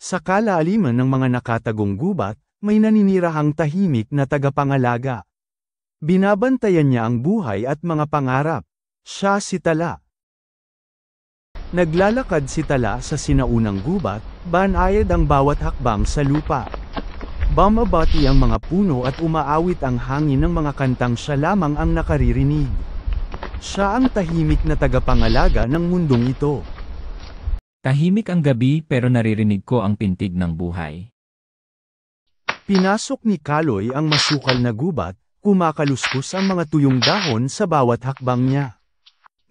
Sa kalaaliman ng mga nakatagong gubat, may naninirahang tahimik na tagapangalaga. Binabantayan niya ang buhay at mga pangarap. Siya si Tala. Naglalakad si Tala sa sinaunang gubat, banayad ang bawat hakbang sa lupa. Bumabati ang mga puno at umaawit ang hangin ng mga kantang siya lamang ang nakaririnig. Siya ang tahimik na tagapangalaga ng mundong ito. Tahimik ang gabi pero naririnig ko ang pintig ng buhay. Pinasok ni Kaloy ang masukal na gubat, kumakaluskos ang mga tuyong dahon sa bawat hakbang niya.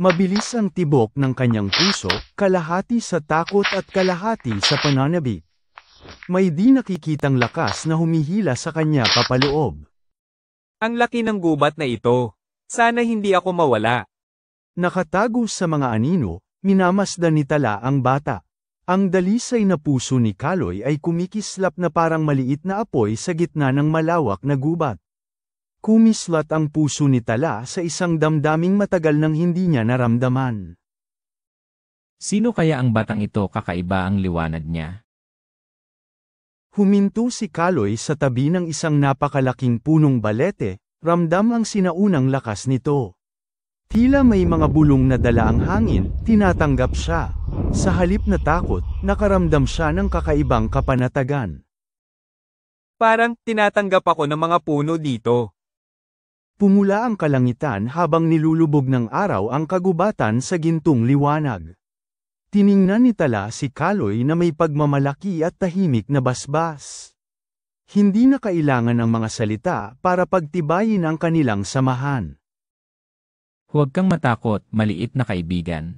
Mabilis ang tibok ng kanyang puso, kalahati sa takot at kalahati sa pananabik. May di nakikitang lakas na humihila sa kanya papaloob. Ang laki ng gubat na ito. Sana hindi ako mawala. Nakatago sa mga anino, minamasdan ni Tala ang bata. Ang dalisay na puso ni Kaloy ay kumikislap na parang maliit na apoy sa gitna ng malawak na gubat. Kumislat ang puso ni Tala sa isang damdaming matagal nang hindi niya naramdaman. Sino kaya ang batang ito? Kakaiba ang liwanag niya. Huminto si Kaloy sa tabi ng isang napakalaking punong balete, ramdam ang sinaunang lakas nito. Tila may mga bulong na dala ang hangin, tinatanggap siya. Sa halip na takot, nakaramdam siya ng kakaibang kapanatagan. Parang tinatanggap ako ng mga puno dito. Pumula ang kalangitan habang nilulubog ng araw ang kagubatan sa gintong liwanag. Tiningnan ni Tala si Kaloy na may pagmamalaki at tahimik na basbas. Hindi na kailangan ng mga salita para pagtibayin ang kanilang samahan. Huwag kang matakot, maliit na kaibigan.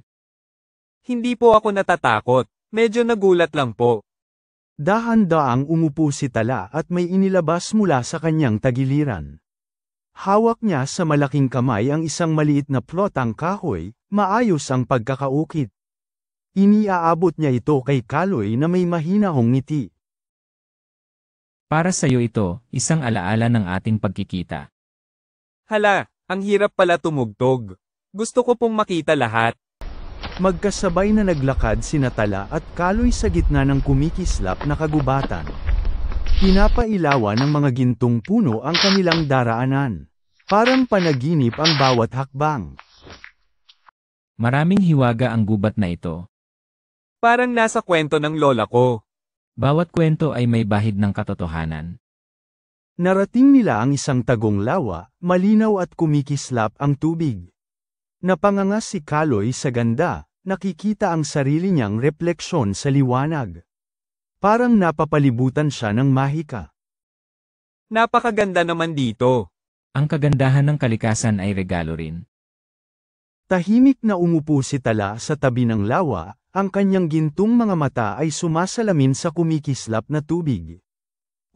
Hindi po ako natatakot. Medyo nagulat lang po. Dahan-daang umupo si Tala at may inilabas mula sa kanyang tagiliran. Hawak niya sa malaking kamay ang isang maliit na plotang kahoy, maayos ang pagkakaukit. Iniaabot niya ito kay Kaloy na may mahinahong ngiti. Para sa iyo ito, isang alaala ng ating pagkikita. Hala, ang hirap pala tumugtog. Gusto ko pong makita lahat. Magkasabay na naglakad sina Tala at Kaloy sa gitna ng kumikislap na kagubatan. Pinapailawan ng mga gintong puno ang kanilang daraanan. Parang panaginip ang bawat hakbang. Maraming hiwaga ang gubat na ito. Parang nasa kwento ng lola ko. Bawat kwento ay may bahid ng katotohanan. Narating nila ang isang tagong lawa, malinaw at kumikislap ang tubig. Napangangas si Kaloy sa ganda, nakikita ang sarili niyang refleksyon sa liwanag. Parang napapalibutan siya ng mahika. Napakaganda naman dito. Ang kagandahan ng kalikasan ay regalo rin. Tahimik na umupo si Tala sa tabi ng lawa, ang kanyang gintong mga mata ay sumasalamin sa kumikislap na tubig.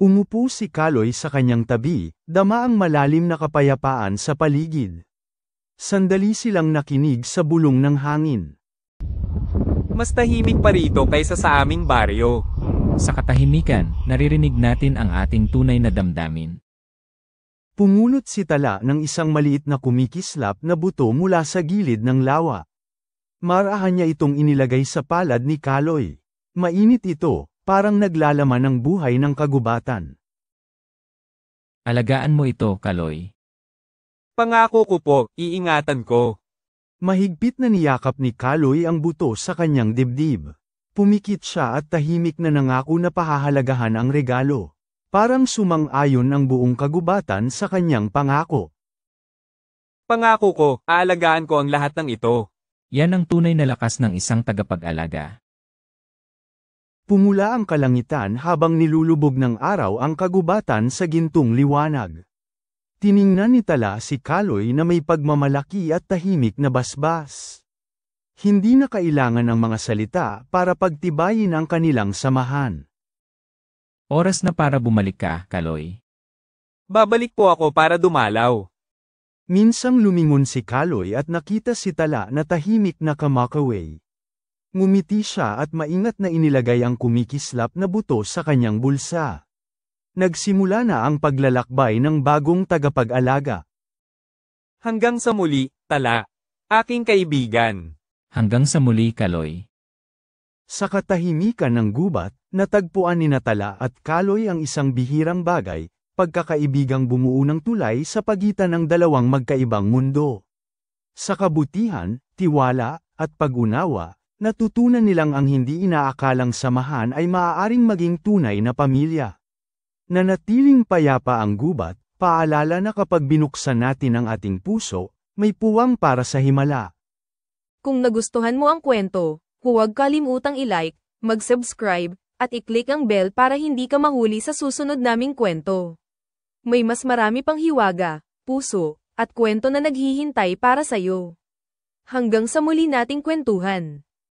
Umupo si Kaloy sa kanyang tabi, dama ang malalim na kapayapaan sa paligid. Sandali silang nakinig sa bulong ng hangin. Mas tahimik pa rito kaysa sa aming baryo. Sa katahimikan, naririnig natin ang ating tunay na damdamin. Pumulot si Tala ng isang maliit na kumikislap na buto mula sa gilid ng lawa. Marahan niya itong inilagay sa palad ni Kaloy. Mainit ito, parang naglalaman ng buhay ng kagubatan. Alagaan mo ito, Kaloy. Pangako ko po, iingatan ko. Mahigpit na niyakap ni Kaloy ang buto sa kanyang dibdib. Pumikit siya at tahimik na nangako na pahahalagahan ang regalo. Parang sumang-ayon ang buong kagubatan sa kanyang pangako. Pangako ko, aalagaan ko ang lahat ng ito. Yan ang tunay na lakas ng isang tagapag-alaga. Pumula ang kalangitan habang nilulubog ng araw ang kagubatan sa gintong liwanag. Tiningnan ni Tala si Kaloy na may pagmamalaki at tahimik na basbas. Hindi na kailangan ng mga salita para pagtibayin ang kanilang samahan. Oras na para bumalik ka, Kaloy. Babalik po ako para dumalaw. Minsang lumingon si Kaloy at nakita si Tala na tahimik na kamakaway. Ngumiti siya at maingat na inilagay ang kumikislap na buto sa kanyang bulsa. Nagsimula na ang paglalakbay ng bagong tagapag-alaga. Hanggang sa muli, Tala. Aking kaibigan. Hanggang sa muli, Kaloy. Sa katahimikan ng gubat, natagpuan ni Tala at Kaloy ang isang bihirang bagay, pagkakaibigang bumuo ng tulay sa pagitan ng dalawang magkaibang mundo. Sa kabutihan, tiwala, at pag-unawa, natutunan nilang ang hindi inaakalang samahan ay maaaring maging tunay na pamilya. Nanatiling payapa ang gubat, paalala na kapag binuksan natin ang ating puso, may puwang para sa himala. Kung nagustuhan mo ang kwento, huwag kalimutang i-like, mag-subscribe, at i-click ang bell para hindi ka mahuli sa susunod naming kwento. May mas marami pang hiwaga, puso, at kwento na naghihintay para sa'yo. Hanggang sa muli nating kwentuhan.